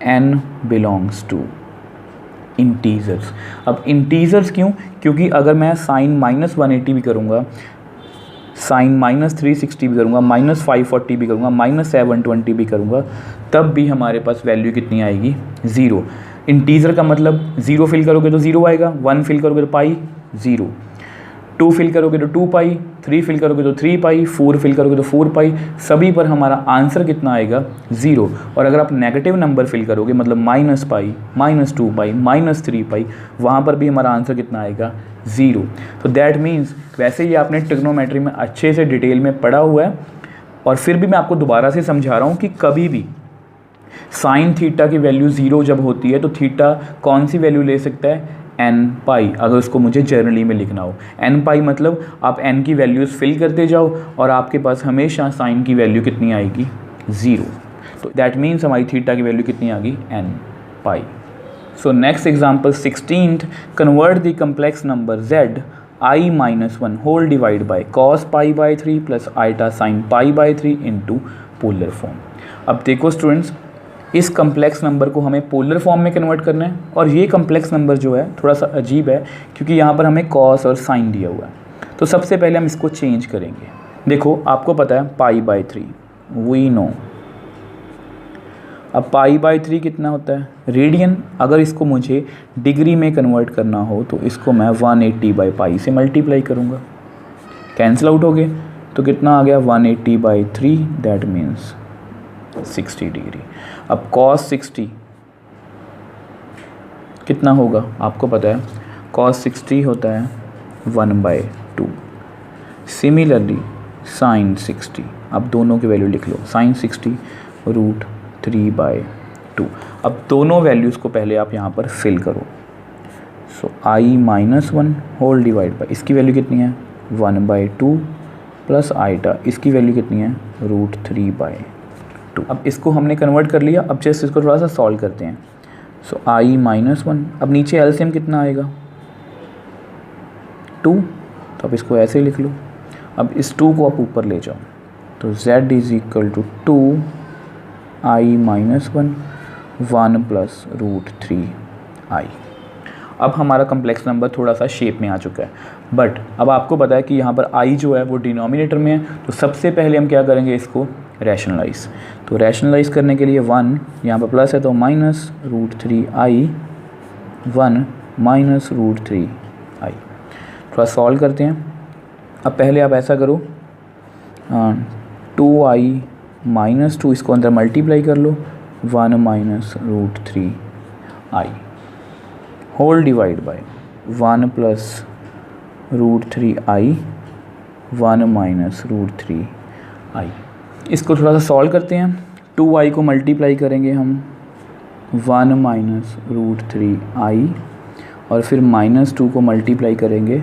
n belongs to integers. अब इंटीजर्स क्यों, क्योंकि अगर मैं साइन -180 भी करूँगा, साइन -360 भी करूँगा, -540 भी करूँगा, -720 भी करूँगा, तब भी हमारे पास वैल्यू कितनी आएगी 0। इंटीजर का मतलब 0 फिल करोगे तो 0 आएगा, 1 फिल करोगे तो पाई 0, 2 फिल करोगे तो 2 पाई, 3 फिल करोगे तो 3 पाई, 4 फिल करोगे तो 4 पाई। सभी पर हमारा आंसर कितना आएगा 0। और अगर आप नेगेटिव नंबर फिल करोगे मतलब -पाई, -2 पाई, -3 पाई, वहाँ पर भी हमारा आंसर कितना आएगा 0। तो दैट मीन्स वैसे ही आपने ट्रिग्नोमेट्री में अच्छे से डिटेल में पढ़ा हुआ है, और फिर भी मैं आपको दोबारा से समझा रहा हूँ कि कभी भी साइन थीटा की वैल्यू 0 जब होती है तो थीटा कौन सी वैल्यू ले सकता है n पाई, अगर उसको मुझे जर्नली में लिखना हो। n पाई मतलब आप n की वैल्यूज़ फिल करते जाओ और आपके पास हमेशा साइन की वैल्यू कितनी आएगी 0। तो दैट मीन्स हमारी थीटा की वैल्यू कितनी आ गई n pi. So next example 16th, convert the complex number z i-1 whole divide by cos pi by 3 plus iota sine pi by 3 into polar form. अब देखो स्टूडेंट्स, इस complex number को हमें polar form में convert करना है, और ये कम्प्लेक्स नंबर जो है थोड़ा सा अजीब है क्योंकि यहाँ पर हमें कॉस और साइन दिया हुआ है। तो सबसे पहले हम इसको चेंज करेंगे। देखो आपको पता है पाई बाई 3 वी नो। अब पाई बाई 3 कितना होता है रेडियन। अगर इसको मुझे डिग्री में कन्वर्ट करना हो तो इसको मैं 180 बाई पाई से मल्टीप्लाई करूँगा, कैंसिल आउट हो गए। तो कितना आ गया 180 बाई 3, दैट मीन्स 60 डिग्री। अब cos 60 कितना होगा आपको पता है, cos 60 होता है 1/2। सिमिलरली sin 60, अब दोनों की वैल्यू लिख लो, sin 60 √3/2। अब दोनों वैल्यूज़ को पहले आप यहाँ पर फिल करो। सो i-1 होल डिवाइड बाई, इसकी वैल्यू कितनी है 1/2 प्लस आइटा, इसकी वैल्यू कितनी है √3/2। अब इसको हमने कन्वर्ट कर लिया। अब जस्ट इसको थोड़ा सा सॉल्व करते हैं। सो i-1, अब नीचे एलसीएम कितना आएगा 2, तो अब इसको ऐसे लिख लो। अब इस 2 को आप ऊपर ले जाओ, तो z = 2 i-1 1 प्लस √3i। अब हमारा कम्प्लेक्स नंबर थोड़ा सा शेप में आ चुका है, बट अब आपको पता है कि यहाँ पर i जो है वो डिनोमिनेटर में है। तो सबसे पहले हम क्या करेंगे, इसको रैशनलाइज। तो रैशनलाइज करने के लिए 1 यहाँ पर प्लस है तो माइनस √3i 1 माइनस √3i। थोड़ा सॉल्व करते हैं। अब पहले आप ऐसा करो 2i-2, इसको अंदर मल्टीप्लाई कर लो 1 minus √3i whole divide by 1 plus √3i 1 minus √3i। इसको थोड़ा सा सॉल्व करते हैं। 2i को मल्टीप्लाई करेंगे हम 1 माइनस √3i, और फिर -2 को मल्टीप्लाई करेंगे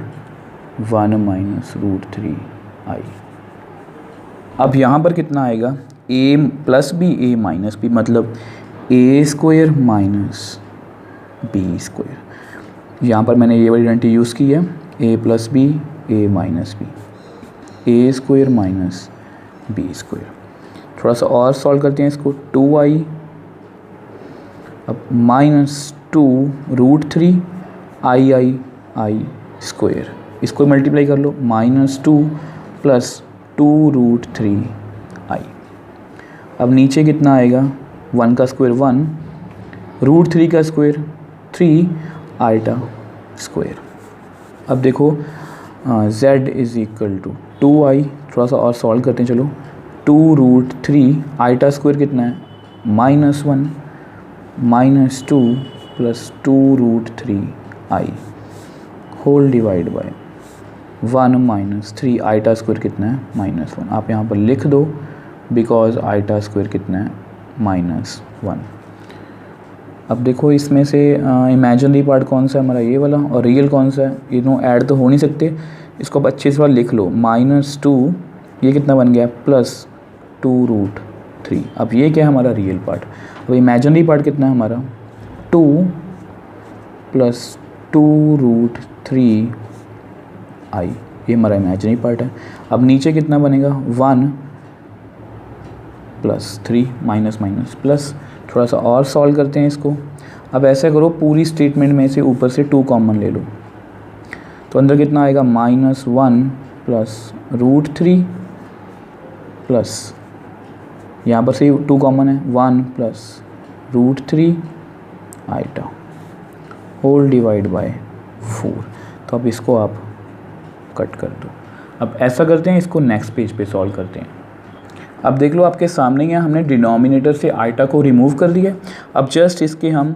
1 माइनस √3i। अब यहाँ पर कितना आएगा a plus b a minus b, मतलब a² माइनस b²। यहाँ पर मैंने ये वाली आइडेंटिटी यूज़ की है, a plus b a minus b, a² minus b²। थोड़ा सा और सॉल्व करते हैं इसको। 2i अब -2 √3 i² इसको मल्टीप्लाई कर लो, -2 + 2√3i। अब नीचे कितना आएगा, 1 का स्क्वायर 1, √3 का स्क्वायर 3 आइटा स्क्वायर। अब देखो z = 2i, थोड़ा सा और सॉल्व करते हैं चलो। 2√3 आइटा स्क्वायर कितना है, -1 -2 + 2√3i whole divide by 1 - 3 iota square कितना है, -1। आप यहाँ पर लिख दो बिकॉज आइटा स्क्वायर कितना है, -1। अब देखो इसमें से इमेजिनरी पार्ट कौन सा है हमारा, ये वाला, और रियल कौन सा है, ये दोनों ऐड तो हो नहीं सकते। इसको अब अच्छे से लिख लो, -2 ये कितना बन गया, + 2√3। अब ये क्या है हमारा रियल पार्ट। अब इमेजिनरी पार्ट कितना है हमारा, 2 + 2√3i, ये हमारा इमेजिनरी पार्ट है। अब नीचे कितना बनेगा, 1 + 3 माइनस प्लस, थोड़ा सा और सॉल्व करते हैं इसको। अब ऐसा करो, पूरी स्टेटमेंट में से ऊपर से 2 कॉमन ले लो, तो अंदर कितना आएगा, -1 + √3 प्लस, यहाँ पर से 2 कॉमन है, 1 + √3 आइटा होल डिवाइड बाय 4। तो अब इसको आप कट कर दो। अब ऐसा करते हैं, इसको नेक्स्ट पेज पे सॉल्व करते हैं। अब देख लो आपके सामने ही हमने डिनोमिनेटर से आइटा को रिमूव कर दिया। अब जस्ट इसके हम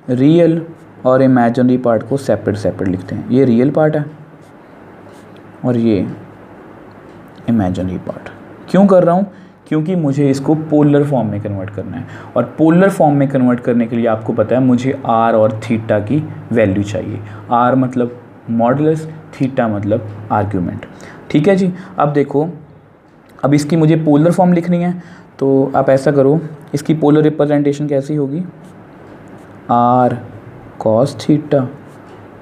रियल और इमेजिनरी पार्ट को सेपरेट लिखते हैं। ये रियल पार्ट है और ये इमेजिनरी पार्ट। क्यों कर रहा हूँ, क्योंकि मुझे इसको पोलर फॉर्म में कन्वर्ट करना है, और पोलर फॉर्म में कन्वर्ट करने के लिए आपको पता है मुझे r और थीटा की वैल्यू चाहिए। r मतलब मॉडुलस, थीटा मतलब आर्ग्यूमेंट। ठीक है जी। अब देखो, अब इसकी मुझे पोलर फॉर्म लिखनी है, तो आप ऐसा करो, इसकी पोलर रिप्रेजेंटेशन कैसी होगी, r cos theta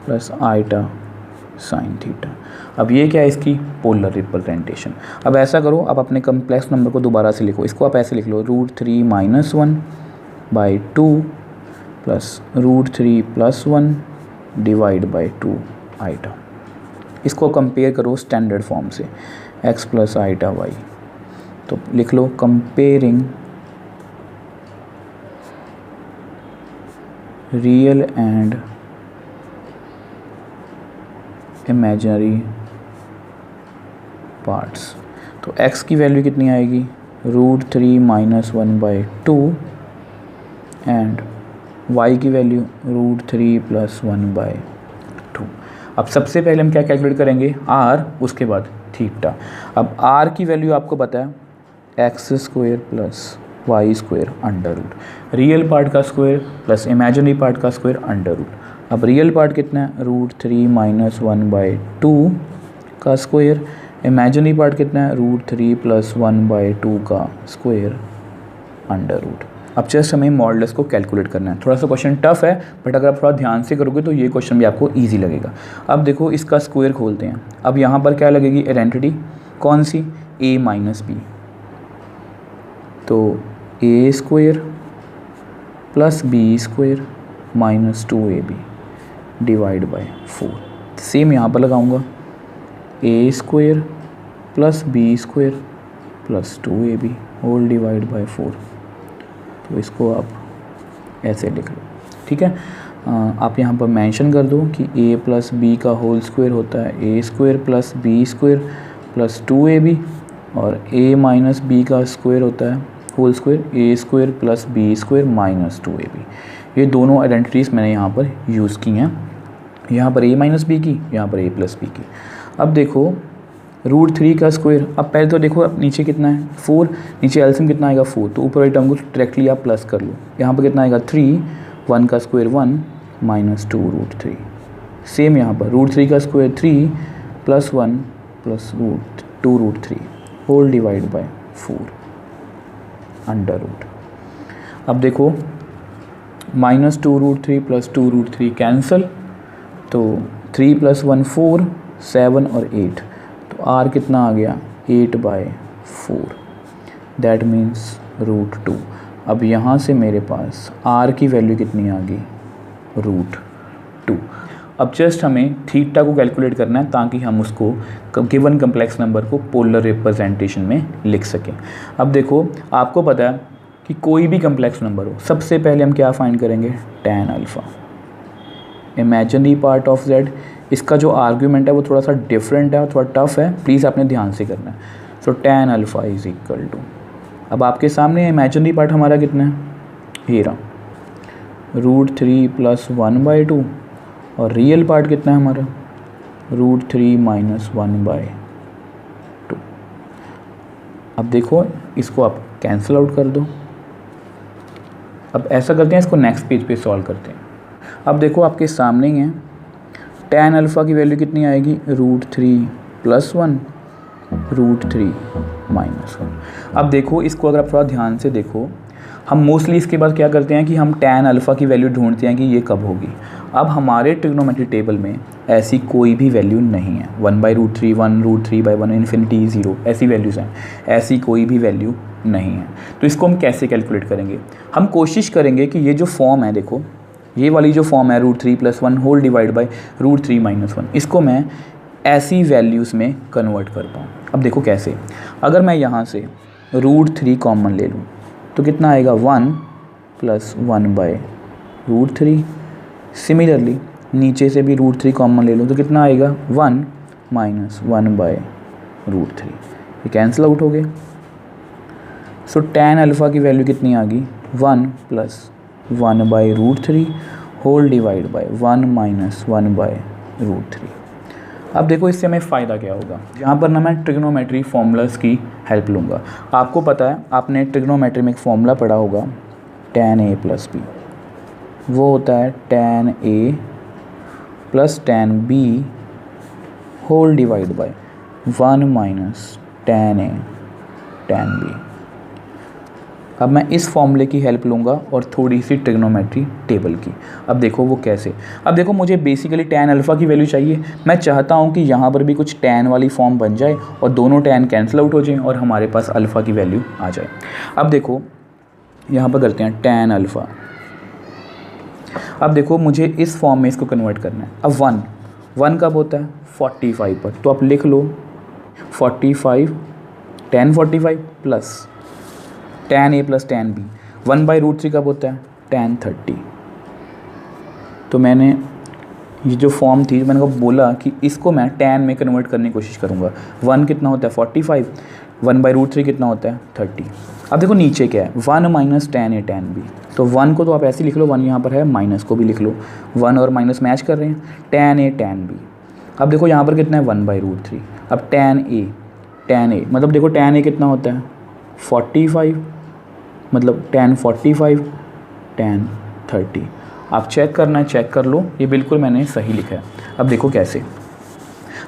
+ iota sin theta. अब ये क्या है, इसकी पोलर रिप्रेजेंटेशन। अब ऐसा करो, अब अपने कम्प्लेक्स नंबर को दोबारा से लिखो। इसको आप ऐसे लिख लो, √3 - 1/2 + √3 + 1 डिवाइड बाय 2 आइटा। इसको कंपेयर करो स्टैंडर्ड फॉर्म से, x + आइटा y। तो लिख लो, comparing real and imaginary parts. तो x की वैल्यू कितनी आएगी, √3 - 1/2 एंड y की वैल्यू √3 + 1/2। अब सबसे पहले हम क्या कैलकुलेट करेंगे, r, उसके बाद थीटा। अब r की वैल्यू आपको पता है, x² + y² under root, real part का स्क्वायर प्लस इमेजिनरी पार्ट का स्क्वायर अंडर रूट। अब रियल पार्ट कितना है, √3 - 1/2 का स्क्वायर, इमेजिनरी पार्ट कितना है, √3 + 1/2 का स्क्वायर अंडर रूट। अब जस्ट हमें मॉडुलस को कैलकुलेट करना है। थोड़ा सा क्वेश्चन टफ है, बट अगर आप थोड़ा ध्यान से करोगे तो ये क्वेश्चन भी आपको ईजी लगेगा। अब देखो, इसका स्क्वायर खोलते हैं। अब यहाँ पर क्या लगेगी, आइडेंटिटी कौन सी, a - b। तो a² + b² - 2ab divide by 4। Same यहाँ पर लगाऊंगा, a² + b² + 2ab whole divide by 4। तो इसको आप ऐसे लिख लो। ठीक है, आप यहाँ पर मेंशन कर दो कि a + b का होल स्क्वायर होता है a² + b² + 2ab, और a - b का स्क्वायर होता है whole square a² + b² - 2ab। ये दोनों आइडेंटिटीज़ मैंने यहाँ पर यूज़ की हैं, यहाँ पर a - b की, यहाँ पर a + b की। अब देखो, √3 का स्क्वायर, अब पहले तो देखो, अब नीचे कितना है, 4, नीचे एलसीएम कितना आएगा, 4, तो ऊपर वाली टर्म को डायरेक्टली आप प्लस कर लो। यहाँ पर कितना आएगा, 3, 1 का स्क्वायर 1 - 2 √3। सेम यहाँ पर √3 का square 3 + 1 + 2 √3 whole divide by 4 under root. अब देखो, -2 √3 + 2 √3 कैंसिल, तो 3 + 1 4, 7 और 8, तो r कितना आ गया, 8/4, दैट मीन्स √2। अब यहाँ से मेरे पास r की वैल्यू कितनी आ गई, √2। अब जस्ट हमें थीटा को कैलकुलेट करना है ताकि हम उसको गिवन कम्प्लेक्स नंबर को पोलर रिप्रेजेंटेशन में लिख सकें। अब देखो आपको पता है कि कोई भी कम्प्लेक्स नंबर हो, सबसे पहले हम क्या फाइंड करेंगे, tan alpha, imaginary part of z। इसका जो आर्ग्यूमेंट है वो थोड़ा सा डिफरेंट है और थोड़ा टफ है, प्लीज़ आपने ध्यान से करना है। So tan alpha is equal to, अब आपके सामने इमेजिनरी पार्ट हमारा कितना है, ये रहा √3 + 1/2 और रियल पार्ट कितना है हमारा, √3 - 1/2। अब देखो इसको आप कैंसिल आउट कर दो। अब ऐसा करते हैं, इसको नेक्स्ट पेज पे सॉल्व करते हैं। अब देखो आपके सामने ही है, tan अल्फ़ा की वैल्यू कितनी आएगी, √3 + 1 √3 - 1। अब देखो इसको अगर आप थोड़ा ध्यान से देखो, हम मोस्टली इसके बाद क्या करते हैं कि हम tan अल्फ़ा की वैल्यू ढूंढते हैं कि ये कब होगी। अब हमारे ट्रिग्नोमेट्री टेबल में ऐसी कोई भी वैल्यू नहीं है, 1/√3 1 √3/1 इन्फिनिटी 0 ऐसी वैल्यूज़ हैं, ऐसी कोई भी वैल्यू नहीं है। तो इसको हम कैसे कैलकुलेट करेंगे, हम कोशिश करेंगे कि ये जो फॉर्म है, देखो ये वाली जो फॉर्म है √3 + 1 होल डिवाइड बाई √3 - 1, इसको मैं ऐसी वैल्यूज़ में कन्वर्ट कर पाऊँ। अब देखो कैसे, अगर मैं यहाँ से √3 कॉमन ले लूँ तो कितना आएगा, 1 + 1/√3। सिमिलरली नीचे से भी √3 कॉमन ले लूँ तो कितना आएगा, 1 - 1/√3। ये कैंसिल आउट हो गए। सो tan अल्फ़ा की वैल्यू कितनी आ गई, 1 + 1/√3 होल डिवाइड बाई 1 - 1/√3। अब देखो इससे हमें फ़ायदा क्या होगा, यहाँ पर ना मैं ट्रिग्नोमेट्री फॉर्मूलाज की हेल्प लूँगा। आपको पता है, आपने ट्रिग्नोमेट्री में एक फॉर्मूला पढ़ा होगा tan a + b, वो होता है tan a + tan b whole divide by 1 - tan a tan b। अब मैं इस फॉर्मूले की हेल्प लूँगा और थोड़ी सी ट्रिग्नोमेट्री टेबल की। अब देखो वो कैसे, अब देखो मुझे बेसिकली tan अल्फ़ा की वैल्यू चाहिए। मैं चाहता हूँ कि यहाँ पर भी कुछ tan वाली फॉर्म बन जाए और दोनों tan कैंसिल आउट हो जाएं और हमारे पास अल्फ़ा की वैल्यू आ जाए। अब देखो यहाँ पर करते हैं tan अल्फ़ा। अब देखो मुझे इस फॉर्म में इसको कन्वर्ट करना है। अब 1 कब होता है, 45 पर, तो आप लिख लो 45 tan 45 plus tan a + tan b। 1/√3 कब होता है, tan 30। तो मैंने ये जो फॉर्म थी, मैंने को बोला कि इसको मैं tan में कन्वर्ट करने की कोशिश करूँगा। 1 कितना होता है, 45, 1/√3 कितना होता है, 30। अब देखो नीचे क्या है, 1 - tan a tan b। तो 1 को तो आप ऐसे लिख लो, 1 यहाँ पर है, माइनस को भी लिख लो, 1 और माइनस मैच कर रहे हैं, tan a tan b। अब देखो यहाँ पर कितना है, 1/√3। अब tan a मतलब देखो tan a कितना होता है, 45, मतलब tan 45 tan 30। आप चेक करना है, चेक कर लो, ये बिल्कुल मैंने सही लिखा है। अब देखो कैसे,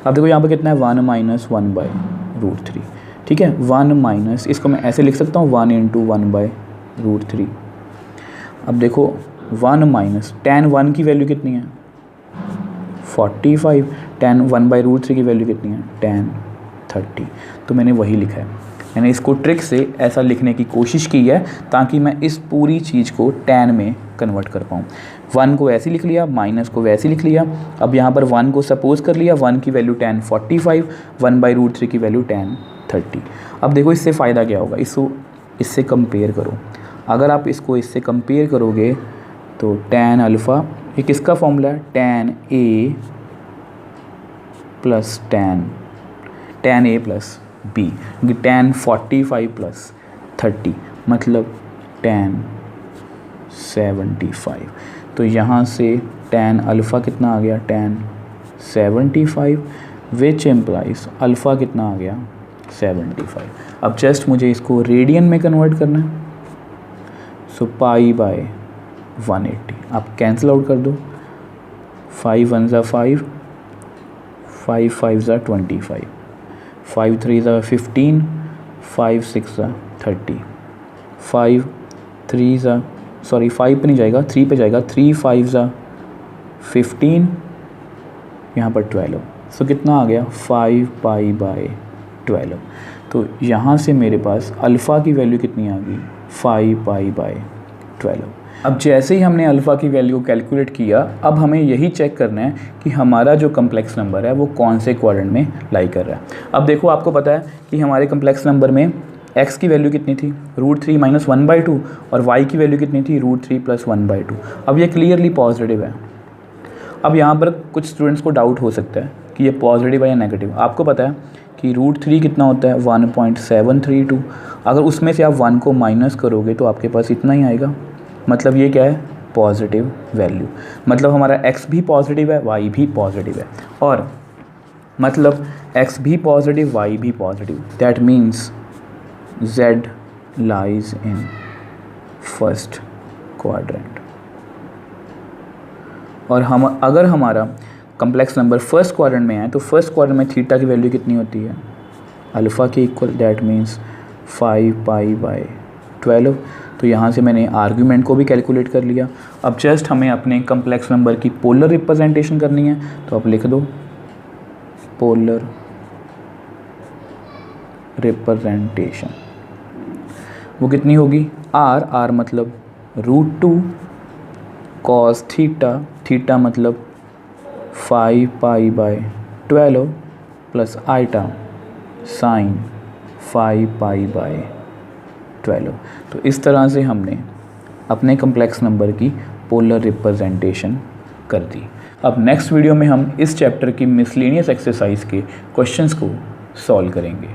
अब देखो यहाँ पर कितना है, 1 - 1/√3। ठीक है, 1 माइनस, इसको मैं ऐसे लिख सकता हूँ 1 × 1/√3। अब देखो 1 माइनस tan 1 की वैल्यू कितनी है, 45, tan 1/√3 की वैल्यू कितनी है, tan 30। तो मैंने वही लिखा है, मैंने इसको ट्रिक से ऐसा लिखने की कोशिश की है ताकि मैं इस पूरी चीज़ को tan में कन्वर्ट कर पाऊँ। 1 को वैसे लिख लिया, माइनस को वैसे लिख लिया। अब यहाँ पर 1 को सपोज कर लिया, 1 की वैल्यू tan 45, 1/√3 की वैल्यू tan 30। अब देखो इससे फ़ायदा क्या होगा, इससे कंपेयर करो। अगर आप इसको इससे कंपेयर करोगे तो tan अल्फ़ा, ये किसका फॉर्मूला है, tan a + tan a + b, tan 45 + 30 मतलब tan 75। तो यहाँ से tan अल्फ़ा कितना आ गया, tan 75, विच एम्प्लाइज अल्फ़ा कितना आ गया, 75। अब जस्ट मुझे इसको रेडियन में कन्वर्ट करना है। सो π/180 आप कैंसिल आउट कर दो, 5 1 ज़ा 5, 5 5 ज़ा 25, 5 3 ज़ा 15, 5 6 ज़ा 30, 5 3 ज़ा, सॉरी 5 पे नहीं जाएगा, 3 पे जाएगा, 3 5 ज़ा 15, यहाँ पर 12। सो कितना आ गया, 5π/12। तो यहाँ से मेरे पास अल्फ़ा की वैल्यू कितनी आ गई, 5π/12। अब जैसे ही हमने अल्फ़ा की वैल्यू कैलकुलेट किया, अब हमें यही चेक करना है कि हमारा जो कम्प्लेक्स नंबर है वो कौन से क्वाड्रेंट में लाई कर रहा है। अब देखो, आपको पता है कि हमारे कम्प्लेक्स नंबर में x की वैल्यू कितनी थी, √3 - 1/2, और y की वैल्यू कितनी थी, √3 + 1/2। अब ये क्लियरली पॉजिटिव है। अब यहाँ पर कुछ स्टूडेंट्स को डाउट हो सकता है कि ये पॉजिटिव है या नेगेटिव। आपको पता है कि √3 कितना होता है, 1.732। अगर उसमें से आप 1 को माइनस करोगे तो आपके पास इतना ही आएगा। मतलब ये क्या है, पॉजिटिव वैल्यू। मतलब हमारा x भी पॉजिटिव है, y भी पॉजिटिव है, और मतलब x भी पॉजिटिव, y भी positive. That means z lies in first quadrant. और हम अगर हमारा कम्प्लेक्स नंबर फर्स्ट क्वाड्रेंट में है तो फर्स्ट क्वाड्रेंट में थीटा की वैल्यू कितनी होती है, अल्फ़ा के इक्वल। That means 5π/12। तो यहाँ से मैंने आर्ग्यूमेंट को भी कैलकुलेट कर लिया। अब जस्ट हमें अपने कम्प्लेक्स नंबर की पोलर रिप्रेजेंटेशन करनी है, तो आप लिख दो पोलर रिप्रेजेंटेशन। वो कितनी होगी, r मतलब √2 cos थीटा, थीटा मतलब 5π/12 प्लस आइटा साइन 5π/12। तो इस तरह से हमने अपने कम्प्लेक्स नंबर की पोलर रिप्रेजेंटेशन कर दी। अब नेक्स्ट वीडियो में हम इस चैप्टर की मिसलेनियस एक्सरसाइज के क्वेश्चंस को सॉल्व करेंगे।